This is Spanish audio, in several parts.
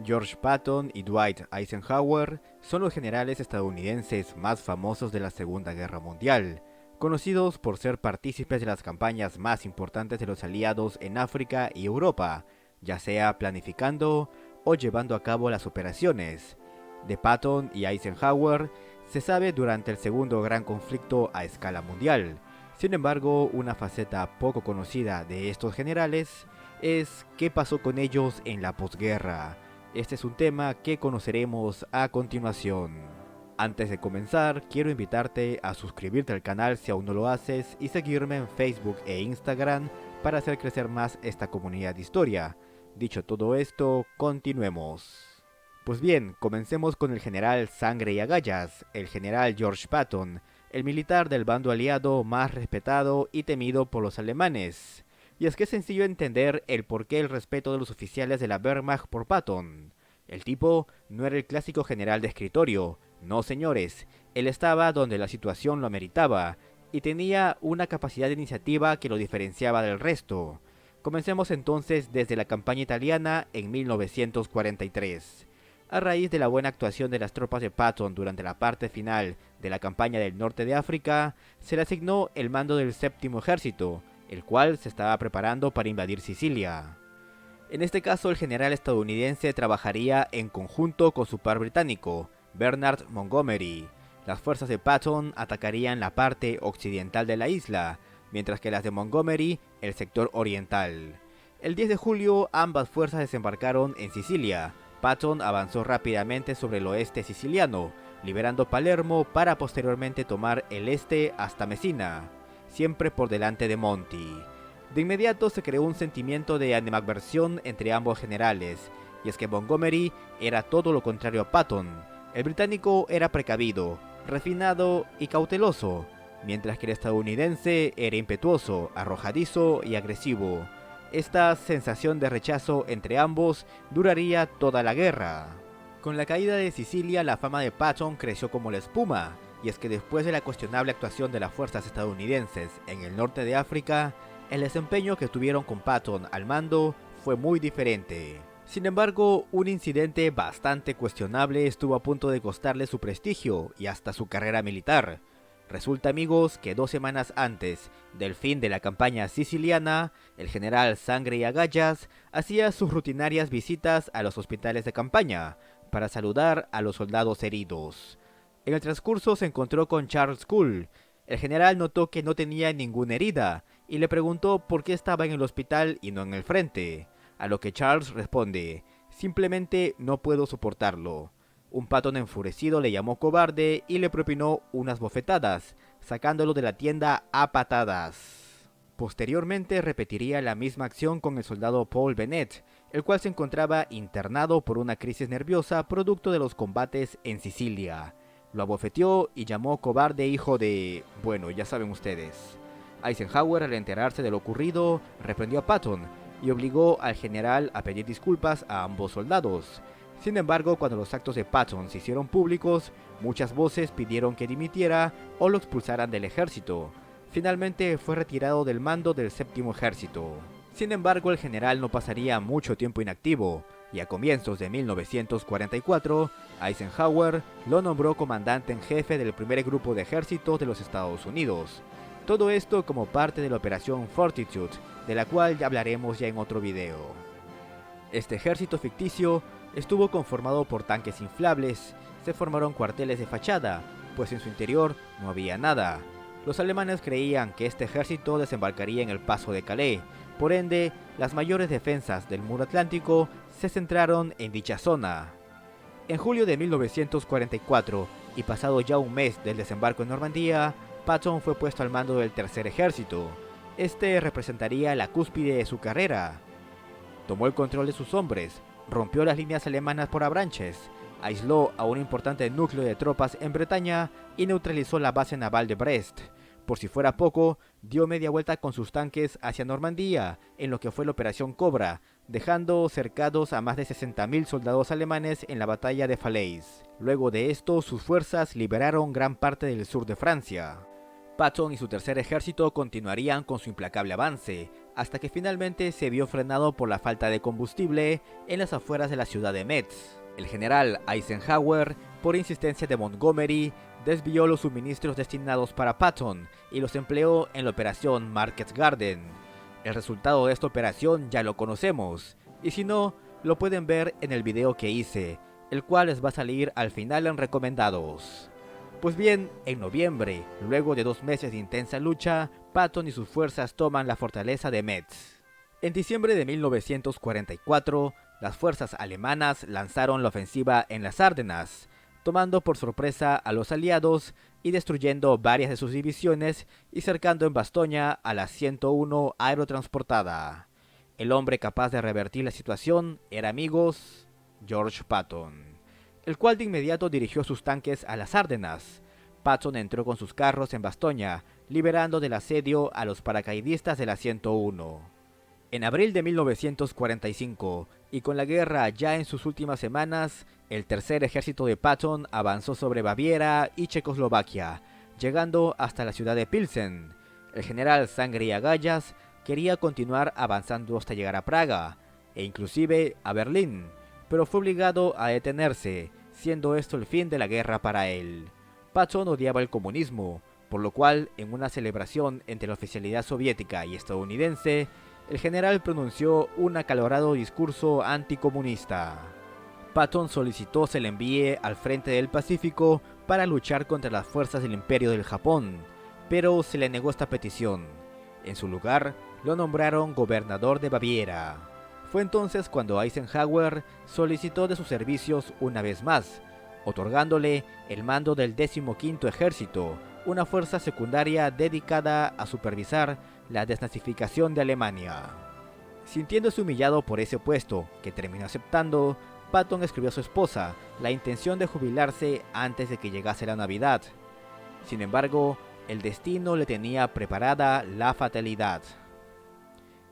George Patton y Dwight Eisenhower son los generales estadounidenses más famosos de la Segunda Guerra Mundial, conocidos por ser partícipes de las campañas más importantes de los aliados en África y Europa, ya sea planificando o llevando a cabo las operaciones. De Patton y Eisenhower se sabe durante el segundo gran conflicto a escala mundial. Sin embargo, una faceta poco conocida de estos generales es qué pasó con ellos en la posguerra. Este es un tema que conoceremos a continuación. Antes de comenzar, quiero invitarte a suscribirte al canal si aún no lo haces y seguirme en Facebook e Instagram para hacer crecer más esta comunidad de historia. Dicho todo esto, continuemos. Pues bien, comencemos con el general Sangre y Agallas, el general George Patton, el militar del bando aliado más respetado y temido por los alemanes. Y es que es sencillo entender el porqué el respeto de los oficiales de la Wehrmacht por Patton. El tipo no era el clásico general de escritorio, no señores, él estaba donde la situación lo ameritaba y tenía una capacidad de iniciativa que lo diferenciaba del resto. Comencemos entonces desde la campaña italiana en 1943. A raíz de la buena actuación de las tropas de Patton durante la parte final de la campaña del norte de África, se le asignó el mando del séptimo ejército, el cual se estaba preparando para invadir Sicilia. En este caso, el general estadounidense trabajaría en conjunto con su par británico, Bernard Montgomery. Las fuerzas de Patton atacarían la parte occidental de la isla, mientras que las de Montgomery el sector oriental. El 10 de julio, ambas fuerzas desembarcaron en Sicilia. Patton avanzó rápidamente sobre el oeste siciliano, liberando Palermo para posteriormente tomar el este hasta Messina, siempre por delante de Monti. De inmediato se creó un sentimiento de animadversión entre ambos generales, y es que Montgomery era todo lo contrario a Patton. El británico era precavido, refinado y cauteloso, mientras que el estadounidense era impetuoso, arrojadizo y agresivo. Esta sensación de rechazo entre ambos duraría toda la guerra. Con la caída de Sicilia, la fama de Patton creció como la espuma, y es que después de la cuestionable actuación de las fuerzas estadounidenses en el norte de África, el desempeño que tuvieron con Patton al mando fue muy diferente. Sin embargo, un incidente bastante cuestionable estuvo a punto de costarle su prestigio y hasta su carrera militar. Resulta, amigos, que 2 semanas antes del fin de la campaña siciliana, el general Sangre y Agallas hacía sus rutinarias visitas a los hospitales de campaña para saludar a los soldados heridos. En el transcurso se encontró con Charles Kuhl. El general notó que no tenía ninguna herida y le preguntó por qué estaba en el hospital y no en el frente, a lo que Charles responde: simplemente no puedo soportarlo. Un Patton enfurecido le llamó cobarde y le propinó unas bofetadas, sacándolo de la tienda a patadas. Posteriormente repetiría la misma acción con el soldado Paul Bennett, el cual se encontraba internado por una crisis nerviosa producto de los combates en Sicilia. Lo abofeteó y llamó cobarde hijo de... bueno, ya saben ustedes. Eisenhower, al enterarse de lo ocurrido, reprendió a Patton y obligó al general a pedir disculpas a ambos soldados. Sin embargo, cuando los actos de Patton se hicieron públicos, muchas voces pidieron que dimitiera o lo expulsaran del ejército. Finalmente fue retirado del mando del séptimo ejército. Sin embargo, el general no pasaría mucho tiempo inactivo, y a comienzos de 1944, Eisenhower lo nombró comandante en jefe del primer grupo de ejércitos de los Estados Unidos. Todo esto como parte de la Operación Fortitude, de la cual ya hablaremos ya en otro video. Este ejército ficticio estuvo conformado por tanques inflables, se formaron cuarteles de fachada, pues en su interior no había nada. Los alemanes creían que este ejército desembarcaría en el paso de Calais, por ende, las mayores defensas del muro atlántico se centraron en dicha zona. En julio de 1944, y pasado ya un mes del desembarco en Normandía, Patton fue puesto al mando del tercer ejército. Este representaría la cúspide de su carrera. Tomó el control de sus hombres, rompió las líneas alemanas por Avranches, aisló a un importante núcleo de tropas en Bretaña y neutralizó la base naval de Brest. Por si fuera poco, dio media vuelta con sus tanques hacia Normandía, en lo que fue la Operación Cobra, dejando cercados a más de 60.000 soldados alemanes en la batalla de Falaise. Luego de esto, sus fuerzas liberaron gran parte del sur de Francia. Patton y su tercer ejército continuarían con su implacable avance, hasta que finalmente se vio frenado por la falta de combustible en las afueras de la ciudad de Metz. El general Eisenhower, por insistencia de Montgomery, desvió los suministros destinados para Patton y los empleó en la operación Market Garden. El resultado de esta operación ya lo conocemos, y si no, lo pueden ver en el video que hice, el cual les va a salir al final en recomendados. Pues bien, en noviembre, luego de 2 meses de intensa lucha, Patton y sus fuerzas toman la fortaleza de Metz. En diciembre de 1944, las fuerzas alemanas lanzaron la ofensiva en las Ardenas, tomando por sorpresa a los aliados y destruyendo varias de sus divisiones y cercando en Bastoña a la 101 aerotransportada. El hombre capaz de revertir la situación era, amigos, George Patton, el cual de inmediato dirigió sus tanques a las Ardenas. Patton entró con sus carros en Bastoña, liberando del asedio a los paracaidistas de la 101. En abril de 1945, y con la guerra ya en sus últimas semanas, el tercer ejército de Patton avanzó sobre Baviera y Checoslovaquia, llegando hasta la ciudad de Pilsen. El general Sangre y Agallas quería continuar avanzando hasta llegar a Praga, e inclusive a Berlín, pero fue obligado a detenerse, siendo esto el fin de la guerra para él. Patton odiaba el comunismo, por lo cual, en una celebración entre la oficialidad soviética y estadounidense, el general pronunció un acalorado discurso anticomunista. Patton solicitó se le envíe al frente del Pacífico para luchar contra las fuerzas del Imperio del Japón, pero se le negó esta petición. En su lugar, lo nombraron gobernador de Baviera. Fue entonces cuando Eisenhower solicitó de sus servicios una vez más, otorgándole el mando del 15º Ejército, una fuerza secundaria dedicada a supervisar la desnazificación de Alemania. Sintiéndose humillado por ese puesto, que terminó aceptando, Patton escribió a su esposa la intención de jubilarse antes de que llegase la Navidad. Sin embargo, el destino le tenía preparada la fatalidad.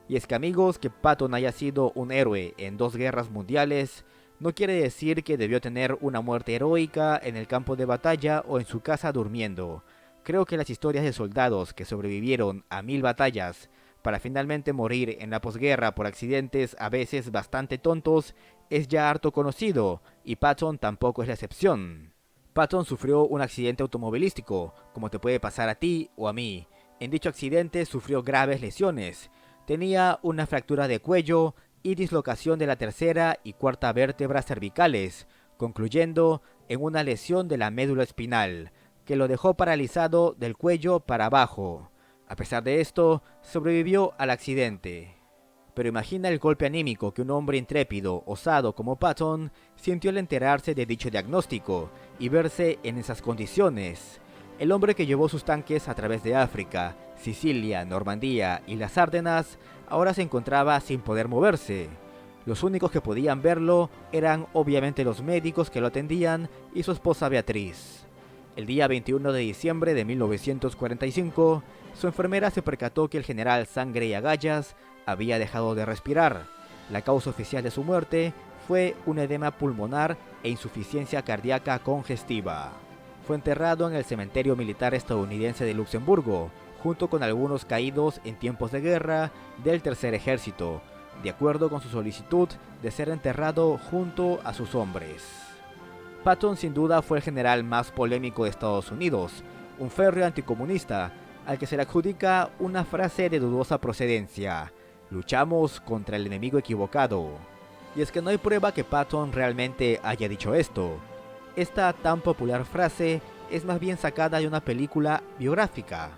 Y es que, amigos, que Patton haya sido un héroe en 2 guerras mundiales no quiere decir que debió tener una muerte heroica en el campo de batalla o en su casa durmiendo. Creo que las historias de soldados que sobrevivieron a 1000 batallas para finalmente morir en la posguerra por accidentes a veces bastante tontos es ya harto conocido, y Patton tampoco es la excepción. Patton sufrió un accidente automovilístico, como te puede pasar a ti o a mí. En dicho accidente sufrió graves lesiones. Tenía una fractura de cuello y dislocación de la tercera y cuarta vértebras cervicales, concluyendo en una lesión de la médula espinal, que lo dejó paralizado del cuello para abajo. A pesar de esto, sobrevivió al accidente. Pero imagina el golpe anímico que un hombre intrépido, osado como Patton, sintió al enterarse de dicho diagnóstico y verse en esas condiciones. El hombre que llevó sus tanques a través de África, Sicilia, Normandía y las Ardenas, ahora se encontraba sin poder moverse. Los únicos que podían verlo eran obviamente los médicos que lo atendían y su esposa Beatriz. El día 21 de diciembre de 1945, su enfermera se percató que el general Sangre y Agallas había dejado de respirar. La causa oficial de su muerte fue un edema pulmonar e insuficiencia cardíaca congestiva. Fue enterrado en el cementerio militar estadounidense de Luxemburgo, junto con algunos caídos en tiempos de guerra del Tercer Ejército, de acuerdo con su solicitud de ser enterrado junto a sus hombres. Patton sin duda fue el general más polémico de Estados Unidos, un férreo anticomunista, al que se le adjudica una frase de dudosa procedencia: luchamos contra el enemigo equivocado. Y es que no hay prueba que Patton realmente haya dicho esto. Esta tan popular frase es más bien sacada de una película biográfica.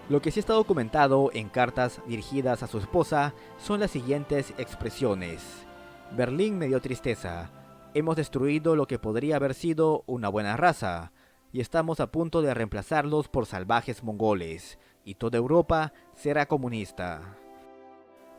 Lo que sí está documentado en cartas dirigidas a su esposa son las siguientes expresiones: Berlín me dio tristeza, hemos destruido lo que podría haber sido una buena raza, y estamos a punto de reemplazarlos por salvajes mongoles, y toda Europa será comunista.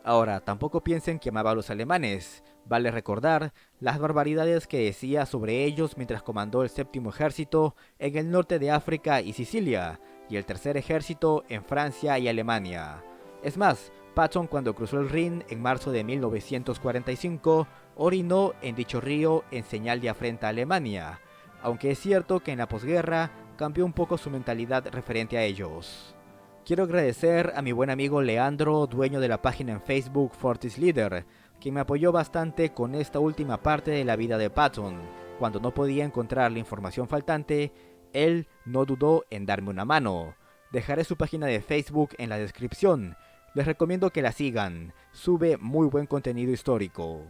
Ahora, tampoco piensen que amaba a los alemanes. Vale recordar las barbaridades que decía sobre ellos mientras comandó el 7º ejército en el norte de África y Sicilia, y el tercer ejército en Francia y Alemania. Es más, Patton, cuando cruzó el Rin en marzo de 1945, orinó en dicho río en señal de afrenta a Alemania, aunque es cierto que en la posguerra cambió un poco su mentalidad referente a ellos. Quiero agradecer a mi buen amigo Leandro, dueño de la página en Facebook Fortis Leader, quien me apoyó bastante con esta última parte de la vida de Patton. Cuando no podía encontrar la información faltante, él no dudó en darme una mano. Dejaré su página de Facebook en la descripción. Les recomiendo que la sigan, sube muy buen contenido histórico.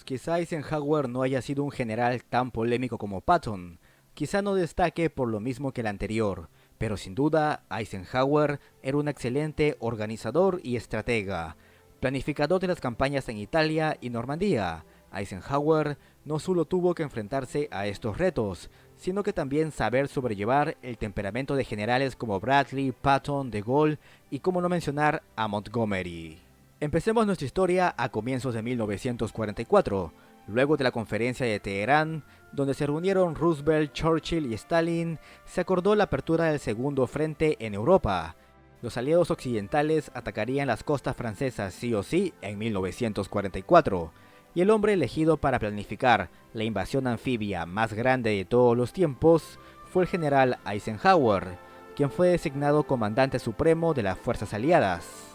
Quizá Eisenhower no haya sido un general tan polémico como Patton, quizá no destaque por lo mismo que el anterior, pero sin duda Eisenhower era un excelente organizador y estratega, planificador de las campañas en Italia y Normandía. Eisenhower no solo tuvo que enfrentarse a estos retos, sino que también saber sobrellevar el temperamento de generales como Bradley, Patton, de Gaulle y cómo no mencionar a Montgomery. Empecemos nuestra historia a comienzos de 1944, luego de la conferencia de Teherán, donde se reunieron Roosevelt, Churchill y Stalin, se acordó la apertura del segundo frente en Europa. Los aliados occidentales atacarían las costas francesas sí o sí en 1944, y el hombre elegido para planificar la invasión anfibia más grande de todos los tiempos fue el general Eisenhower, quien fue designado comandante supremo de las fuerzas aliadas.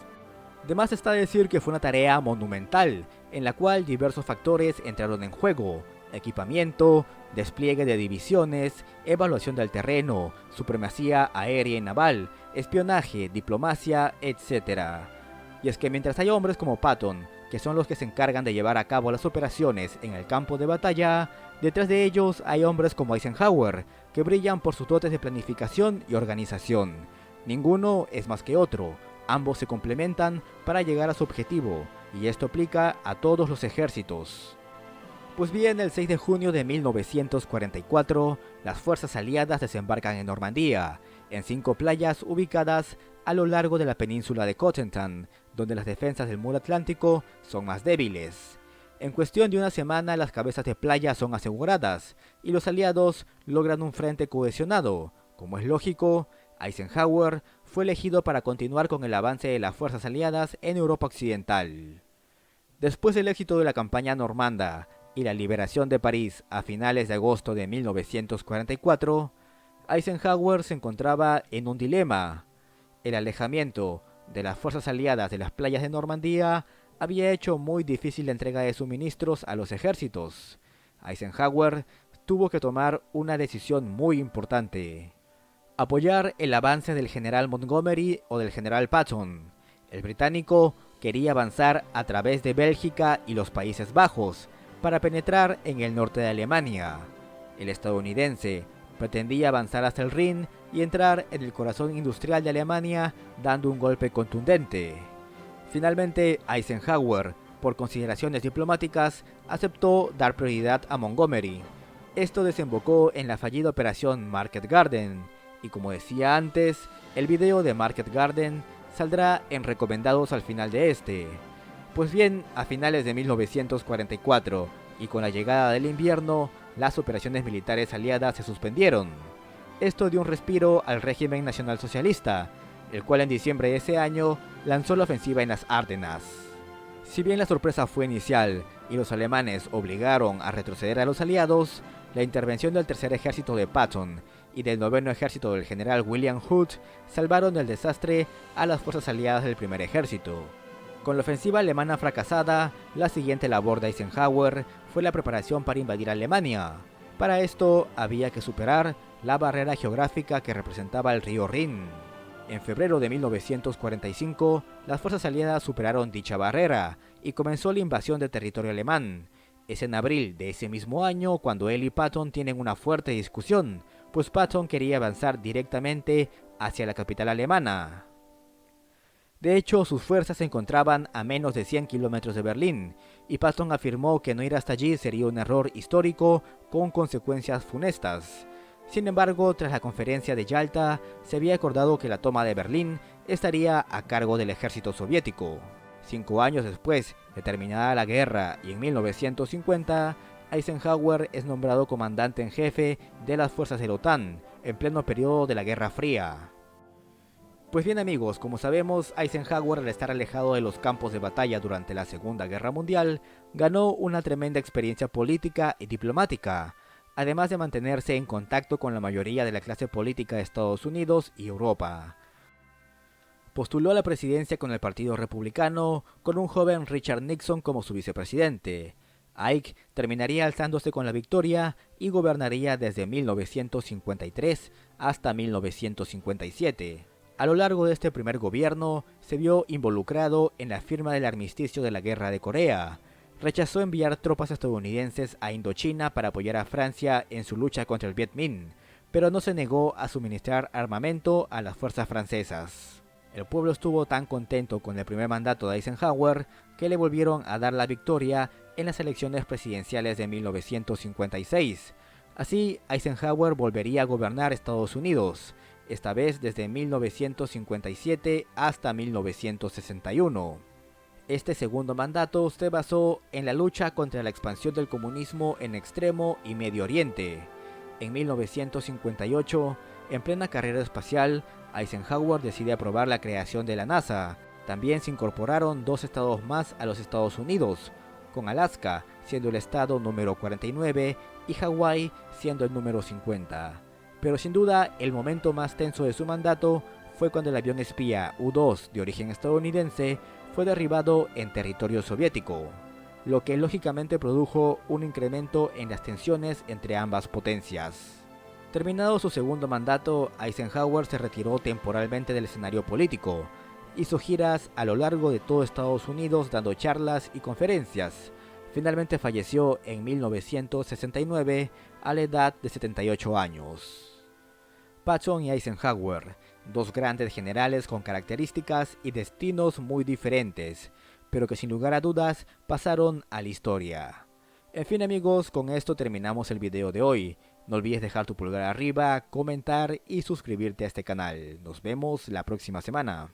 De más está decir que fue una tarea monumental, en la cual diversos factores entraron en juego: equipamiento, despliegue de divisiones, evaluación del terreno, supremacía aérea y naval, espionaje, diplomacia, etc. Y es que mientras hay hombres como Patton, que son los que se encargan de llevar a cabo las operaciones en el campo de batalla, detrás de ellos hay hombres como Eisenhower, que brillan por sus dotes de planificación y organización. Ninguno es más que otro. Ambos se complementan para llegar a su objetivo, y esto aplica a todos los ejércitos. Pues bien, el 6 de junio de 1944, las fuerzas aliadas desembarcan en Normandía, en 5 playas ubicadas a lo largo de la península de Cotentin, donde las defensas del muro atlántico son más débiles. En cuestión de una semana, las cabezas de playa son aseguradas, y los aliados logran un frente cohesionado. Como es lógico, Eisenhower fue elegido para continuar con el avance de las fuerzas aliadas en Europa Occidental. Después del éxito de la campaña normanda y la liberación de París a finales de agosto de 1944, Eisenhower se encontraba en un dilema. El alejamiento de las fuerzas aliadas de las playas de Normandía había hecho muy difícil la entrega de suministros a los ejércitos. Eisenhower tuvo que tomar una decisión muy importante: apoyar el avance del general Montgomery o del general Patton. El británico quería avanzar a través de Bélgica y los Países Bajos para penetrar en el norte de Alemania. El estadounidense pretendía avanzar hasta el Rin y entrar en el corazón industrial de Alemania, dando un golpe contundente. Finalmente, Eisenhower, por consideraciones diplomáticas, aceptó dar prioridad a Montgomery. Esto desembocó en la fallida operación Market Garden, y como decía antes, el video de Market Garden saldrá en recomendados al final de este. Pues bien, a finales de 1944 y con la llegada del invierno, las operaciones militares aliadas se suspendieron. Esto dio un respiro al régimen nacionalsocialista, el cual en diciembre de ese año lanzó la ofensiva en las Ardenas. Si bien la sorpresa fue inicial y los alemanes obligaron a retroceder a los aliados, la intervención del tercer ejército de Patton y del noveno ejército del general William Hood salvaron del desastre a las fuerzas aliadas del primer ejército. Con la ofensiva alemana fracasada, la siguiente labor de Eisenhower fue la preparación para invadir Alemania. Para esto había que superar la barrera geográfica que representaba el río Rin. En febrero de 1945, las fuerzas aliadas superaron dicha barrera y comenzó la invasión de territorio alemán. Es en abril de ese mismo año cuando él y Patton tienen una fuerte discusión, pues Patton quería avanzar directamente hacia la capital alemana. De hecho, sus fuerzas se encontraban a menos de 100 kilómetros de Berlín, y Patton afirmó que no ir hasta allí sería un error histórico con consecuencias funestas. Sin embargo, tras la conferencia de Yalta, se había acordado que la toma de Berlín estaría a cargo del ejército soviético. 5 años después de terminada la guerra y en 1950, Eisenhower es nombrado comandante en jefe de las fuerzas de la OTAN, en pleno periodo de la Guerra Fría. Pues bien amigos, como sabemos, Eisenhower, al estar alejado de los campos de batalla durante la Segunda Guerra Mundial, ganó una tremenda experiencia política y diplomática. además de mantenerse en contacto con la mayoría de la clase política de Estados Unidos y Europa. Postuló a la presidencia con el Partido Republicano, con un joven Richard Nixon como su vicepresidente. Ike terminaría alzándose con la victoria y gobernaría desde 1953 hasta 1957. A lo largo de este primer gobierno, se vio involucrado en la firma del armisticio de la Guerra de Corea. Rechazó enviar tropas estadounidenses a Indochina para apoyar a Francia en su lucha contra el Viet Minh, pero no se negó a suministrar armamento a las fuerzas francesas. El pueblo estuvo tan contento con el primer mandato de Eisenhower que le volvieron a dar la victoria en las elecciones presidenciales de 1956. Así, Eisenhower volvería a gobernar Estados Unidos, esta vez desde 1957 hasta 1961. Este segundo mandato se basó en la lucha contra la expansión del comunismo en Extremo y Medio Oriente. En 1958, en plena carrera espacial, Eisenhower decide aprobar la creación de la NASA. También se incorporaron 2 estados más a los Estados Unidos, con Alaska siendo el estado número 49 y Hawái siendo el número 50. Pero sin duda, el momento más tenso de su mandato fue cuando el avión espía U-2 de origen estadounidense fue derribado en territorio soviético, lo que lógicamente produjo un incremento en las tensiones entre ambas potencias. Terminado su segundo mandato, Eisenhower se retiró temporalmente del escenario político. Hizo giras a lo largo de todo Estados Unidos dando charlas y conferencias. Finalmente falleció en 1969 a la edad de 78 años. Patton y Eisenhower, 2 grandes generales con características y destinos muy diferentes, pero que sin lugar a dudas pasaron a la historia. En fin amigos, con esto terminamos el video de hoy. No olvides dejar tu pulgar arriba, comentar y suscribirte a este canal. Nos vemos la próxima semana.